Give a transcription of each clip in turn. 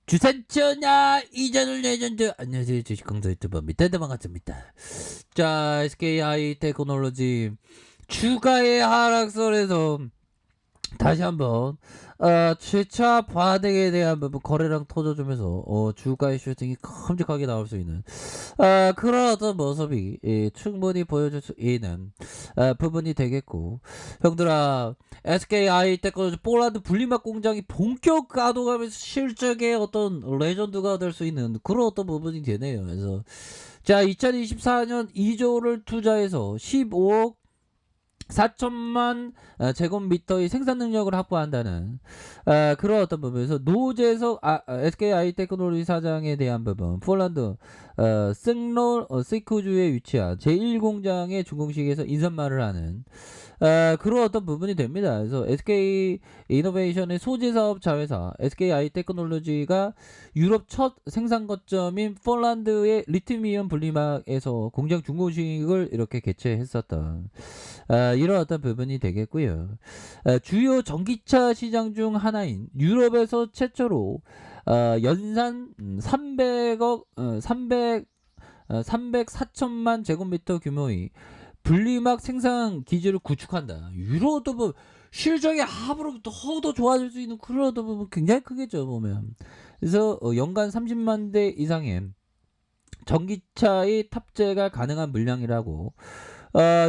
주산천하 이전을 레전드. 안녕하세요, 주식강도 유튜버 밑에도 반갑습니다. 자, SK 하이테크놀로지 주가의 하락설에서 다시 한번 최차 반등에 대한 부분 거래량 터져주면서 주가의 슈팅이 큼직하게 나올 수 있는 그런 어떤 모습이 충분히 보여줄 수 있는 부분이 되겠고, 형들아, SK 하이테크놀로지 폴란드 분리막 공장이 본격 가동하면서 실적의 어떤 레전드가 될 수 있는 그런 어떤 부분이 되네요. 그래서 자, 2024년 2조를 투자해서 15억 4천만 제곱미터의 생산 능력을 확보한다는 그런 어떤 부분에서 노재석 SK 하이테크놀로지 사장에 대한 부분, 폴란드 승로 시쿠주에 위치한 제1공장의 준공식에서 인사말을 하는 그런 어떤 부분이 됩니다. 그래서 SK 이노베이션의 소재 사업 자회사 SK 하이테크놀로지가 유럽 첫 생산 거점인 폴란드의 리튬이온 분리막에서 공장 준공식을 이렇게 개최했었던 이런 어떤 부분이 되겠고요. 주요 전기차 시장 중 하나인 유럽에서 최초로 연산 300억 304천만 제곱미터 규모의 분리막 생산 기지를 구축한다. 유로도 뭐 실적이 앞으로부터 더 좋아질 수 있는 그런 어떤 부분 굉장히 크겠죠, 보면. 그래서 연간 30만 대 이상의 전기차의 탑재가 가능한 물량이라고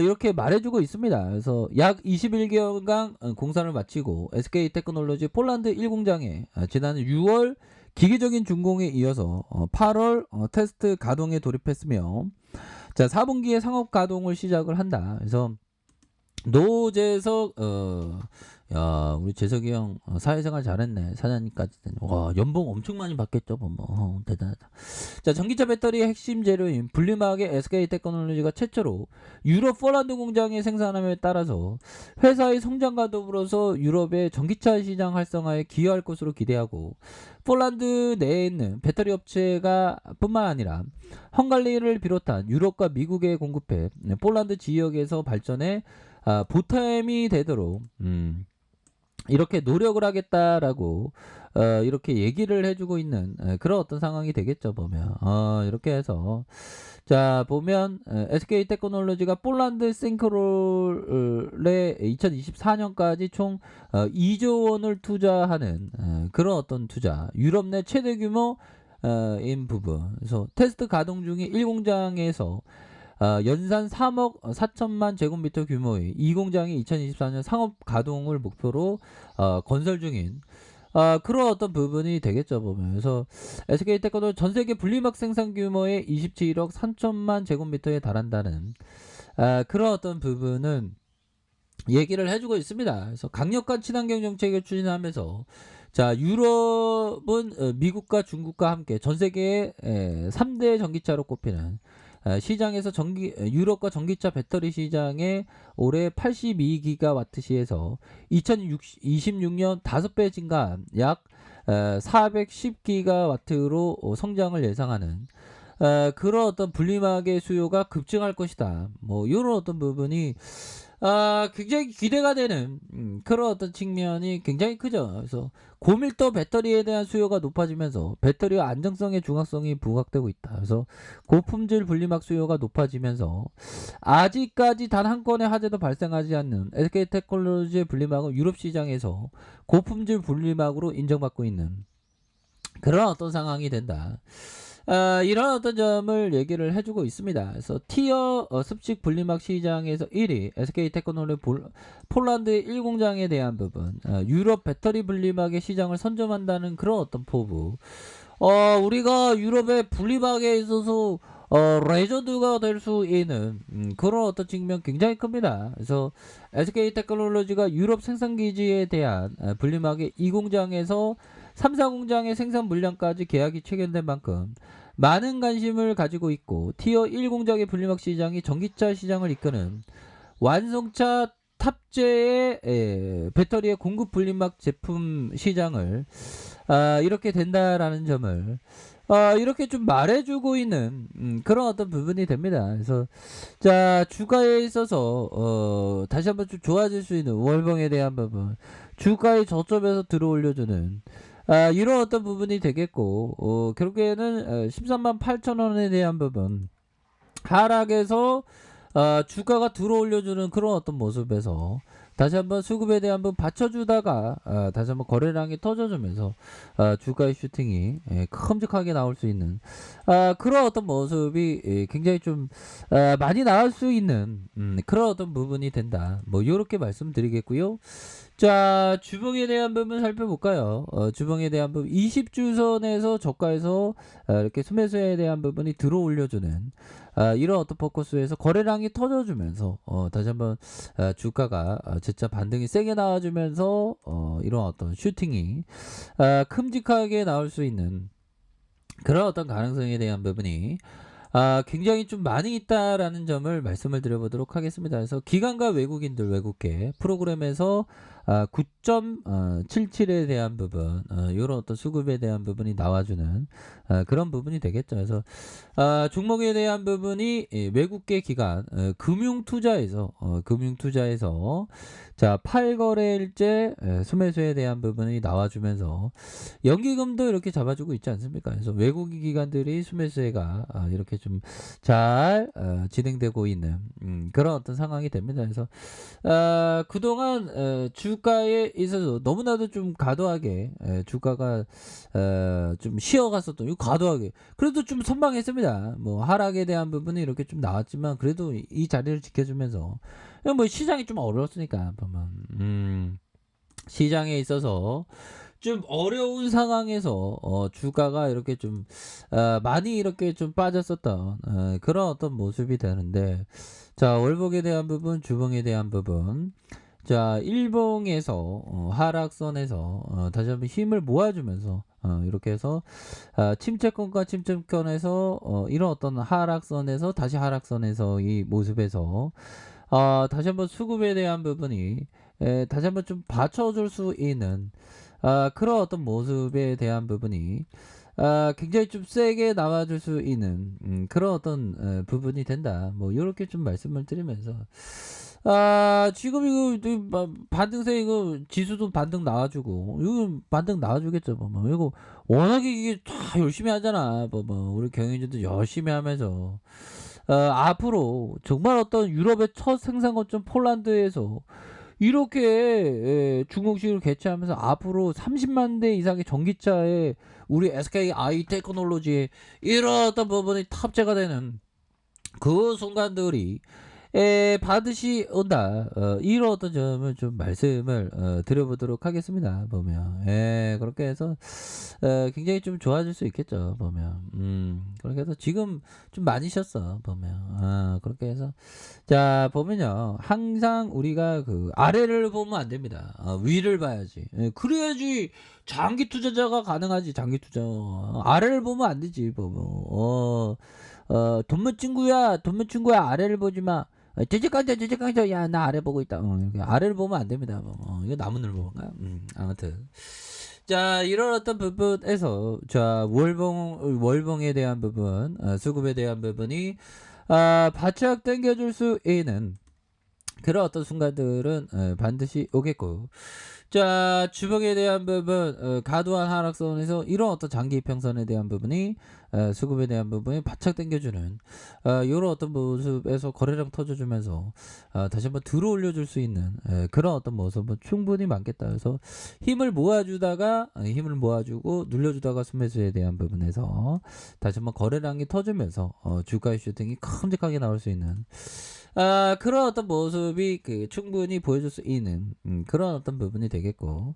이렇게 말해주고 있습니다. 그래서 약 21개월간 공사를 마치고 SK 테크놀로지 폴란드 1공장에 지난 6월 기계적인 준공에 이어서 8월 테스트 가동에 돌입했으며, 자, 4분기에 상업 가동을 시작을 한다. 그래서 노재석 야, 우리 재석이 형 사회생활 잘했네. 사장님까지 와, 연봉 엄청 많이 받겠죠, 뭐. 대단하다. 자, 전기차 배터리의 핵심 재료인 분리막의 SK 테크놀로지가 최초로 유럽 폴란드 공장에 생산함에 따라서 회사의 성장과 더불어서 유럽의 전기차 시장 활성화에 기여할 것으로 기대하고, 폴란드 내에 있는 배터리 업체가 뿐만 아니라 헝가리를 비롯한 유럽과 미국에 공급해 폴란드 지역에서 발전해 보탬이 되도록 이렇게 노력을 하겠다라고 이렇게 얘기를 해주고 있는 그런 어떤 상황이 되겠죠, 보면. 이렇게 해서 자, 보면 SK 테크놀로지가 폴란드 싱크롤에 2024년까지 총 2조 원을 투자하는 그런 어떤 투자, 유럽 내 최대 규모 인 부분. 그래서 테스트 가동 중인 1공장에서 연산 3억 4천만 제곱미터 규모의 이 공장이 2024년 상업 가동을 목표로 건설 중인 그런 어떤 부분이 되겠죠, 보면. 그래서 SK테크도 전 세계 분리막 생산 규모의 27억 3천만 제곱미터에 달한다는 그런 어떤 부분은 얘기를 해주고 있습니다. 그래서 강력한 친환경 정책을 추진하면서, 자, 유럽은 미국과 중국과 함께 전 세계의 3대 전기차로 꼽히는 시장에서 유럽과 전기차 배터리 시장에 올해 82기가와트시에서 2026년 5배 증가한 약 410기가와트로 성장을 예상하는 그런 어떤 분리막의 수요가 급증할 것이다. 뭐 이런 어떤 부분이 굉장히 기대가 되는 그런 어떤 측면이 굉장히 크죠. 그래서 고밀도 배터리에 대한 수요가 높아지면서 배터리와 안정성의 중요성이 부각되고 있다. 그래서 고품질 분리막 수요가 높아지면서 아직까지 단 한 건의 화재도 발생하지 않는 SK테크놀로지의 분리막은 유럽 시장에서 고품질 분리막으로 인정받고 있는 그런 어떤 상황이 된다. 이런 어떤 점을 얘기를 해주고 있습니다. 그래서 티어 습식 분리막 시장에서 1위 SK테크놀로지 폴란드 1공장에 대한 부분, 유럽 배터리 분리막의 시장을 선점한다는 그런 어떤 포부. 우리가 유럽의 분리막에 있어서 레전드가 될 수 있는 그런 어떤 측면 굉장히 큽니다. 그래서 SK테크놀로지가 유럽 생산기지에 대한 분리막의 2공장에서 3, 4공장의 생산 물량까지 계약이 체결된 만큼 많은 관심을 가지고 있고, 티어 1 공장의 분리막 시장이 전기차 시장을 이끄는 완성차 탑재의 배터리의 공급 분리막 제품 시장을 이렇게 된다라는 점을 이렇게 좀 말해주고 있는 그런 어떤 부분이 됩니다. 그래서 자, 주가에 있어서 다시 한번 좀 좋아질 수 있는 월봉에 대한 부분, 주가의 저점에서 들어 올려주는 이런 어떤 부분이 되겠고, 결국에는 13만 8천 원에 대한 부분 하락에서 주가가 들어올려주는 그런 어떤 모습에서 다시 한번 수급에 대한 부분 받쳐주다가 다시 한번 거래량이 터져주면서 주가의 슈팅이 큼직하게 나올 수 있는 그런 어떤 모습이 굉장히 좀 많이 나올 수 있는 그런 어떤 부분이 된다. 뭐 이렇게 말씀드리겠고요. 자, 주봉에 대한 부분 살펴볼까요? 주봉에 대한 부분 20주선에서 저가에서 이렇게 수매수에 대한 부분이 들어올려주는 이런 어떤 포커스에서 거래량이 터져주면서 다시 한번 주가가 진짜 반등이 세게 나와주면서 이런 어떤 슈팅이 큼직하게 나올 수 있는 그런 어떤 가능성에 대한 부분이 굉장히 좀 많이 있다라는 점을 말씀을 드려보도록 하겠습니다. 그래서 기관과 외국인들 외국계 프로그램에서 9.77에 대한 부분, 이런 어떤 수급에 대한 부분이 나와주는 그런 부분이 되겠죠. 그래서 종목에 대한 부분이 외국계 기관 금융투자에서 자 8거래일째 수매수에 대한 부분이 나와주면서 연기금도 이렇게 잡아주고 있지 않습니까? 그래서 외국인 기관들이 수매수가 이렇게 좀 잘 진행되고 있는 그런 어떤 상황이 됩니다. 그래서 그동안 주가에 있어서 너무나도 좀 과도하게 주가가 좀 쉬어갔었던 이거 과도하게 그래도 좀 선방했습니다. 뭐 하락에 대한 부분이 이렇게 좀 나왔지만 그래도 이 자리를 지켜주면서 뭐 시장이 좀 어려웠으니까 보면 시장에 있어서 좀 어려운 상황에서 주가가 이렇게 좀 많이 이렇게 좀 빠졌었던 그런 어떤 모습이 되는데 자 월봉에 대한 부분 주봉에 대한 부분 자 일봉에서 하락선에서 다시 한번 힘을 모아주면서 이렇게 해서 침체권과 침체권에서 이런 어떤 하락선에서 다시 하락선에서 이 모습에서 다시 한번 수급에 대한 부분이 다시 한번 좀 받쳐줄 수 있는 그런 어떤 모습에 대한 부분이 굉장히 좀 세게 나와줄 수 있는 그런 어떤 부분이 된다. 뭐 이렇게 좀 말씀을 드리면서 지금 이거 반등세 이거 지수도 반등 나와주고 이거 반등 나와주겠죠. 뭐 이거 워낙에 이게 다 열심히 하잖아. 뭐 우리 경영진도 열심히 하면서 앞으로 정말 어떤 유럽의 첫 생산 거점 폴란드에서 이렇게 중국식으로 개최하면서 앞으로 30만 대 이상의 전기차에 우리 SK 아이테크놀로지에 이런 어떤 부분이 탑재가 되는 그 순간들이 반드시 온다. 이런 어떤 점을 좀 말씀을 드려보도록 하겠습니다. 보면 그렇게 해서 굉장히 좀 좋아질 수 있겠죠. 보면 그렇게 해서 지금 좀 많이 쉬었어. 보면 그렇게 해서 자 보면요 항상 우리가 그 아래를 보면 안 됩니다. 위를 봐야지. 그래야지 장기 투자자가 가능하지. 장기 투자 아래를 보면 안 되지. 보면 돈문 친구야 아래를 보지 마. 저지깡자 야 나 아래 보고 있다. 이렇게 아래를 보면 안 됩니다. 이거 나무늘보인가? 아무튼 자 이런 어떤 부분에서 자 월봉에 대한 부분 수급에 대한 부분이 바짝 당겨줄 수 있는 그런 어떤 순간들은 반드시 오겠고 자 주봉에 대한 부분 과도한 하락선에서 이런 어떤 장기 이평선에 대한 부분이 수급에 대한 부분이 바짝 당겨주는 이런 어떤 모습에서 거래량 터져주면서 다시 한번 들어올려줄 수 있는 그런 어떤 모습은 충분히 많겠다. 그래서 힘을 모아주다가 힘을 모아주고 눌려주다가 순매수에 대한 부분에서 다시 한번 거래량이 터지면서 주가의 슈팅이 큼직하게 나올 수 있는 그런 어떤 모습이 충분히 보여줄 수 있는 그런 어떤 부분이 되겠고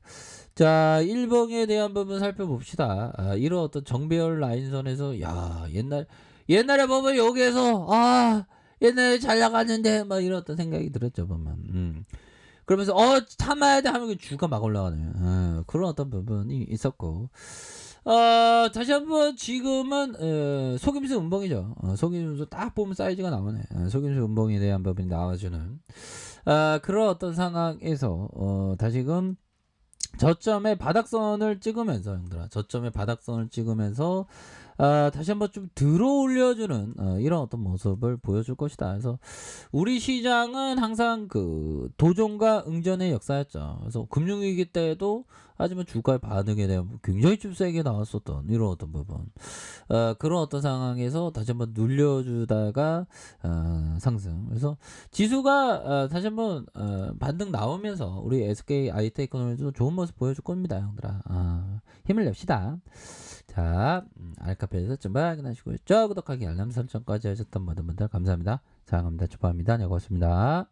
자 일봉에 대한 부분 살펴봅시다. 이런 어떤 정배열 라인선에서 야 옛날에 보면 여기에서 옛날에 잘 나갔는데 막 이런 어떤 생각이 들었죠 보면 그러면서 참아야 돼 하면 주가 막 올라가네. 그런 어떤 부분이 있었고 다시 한번 지금은 속임수 음봉이죠. 속임수 딱 보면 사이즈가 나오네. 속임수 음봉에 대한 부분이 나와주는 그런 어떤 상황에서 다시금 저점의 바닥선을 찍으면서 형들아 저점의 바닥선을 찍으면서 다시 한번 좀 들어올려주는 이런 어떤 모습을 보여줄 것이다. 그래서 우리 시장은 항상 그 도전과 응전의 역사였죠. 그래서 금융위기 때에도 하지만 주가의 반응에 대한 굉장히 좀 세게 나왔었던 이런 어떤 부분. 그런 어떤 상황에서 다시 한번 눌려주다가 상승. 그래서 지수가 다시 한번 반등 나오면서 우리 SK IT에코노미도 좋은 모습 보여줄 겁니다, 형들아. 힘을 냅시다. 자, 알카페에서 좀 확인하시고요. 구독하기, 알람 설정까지 하셨던 모든 분들 감사합니다. 사랑합니다. 축하합니다. 네, 고맙습니다.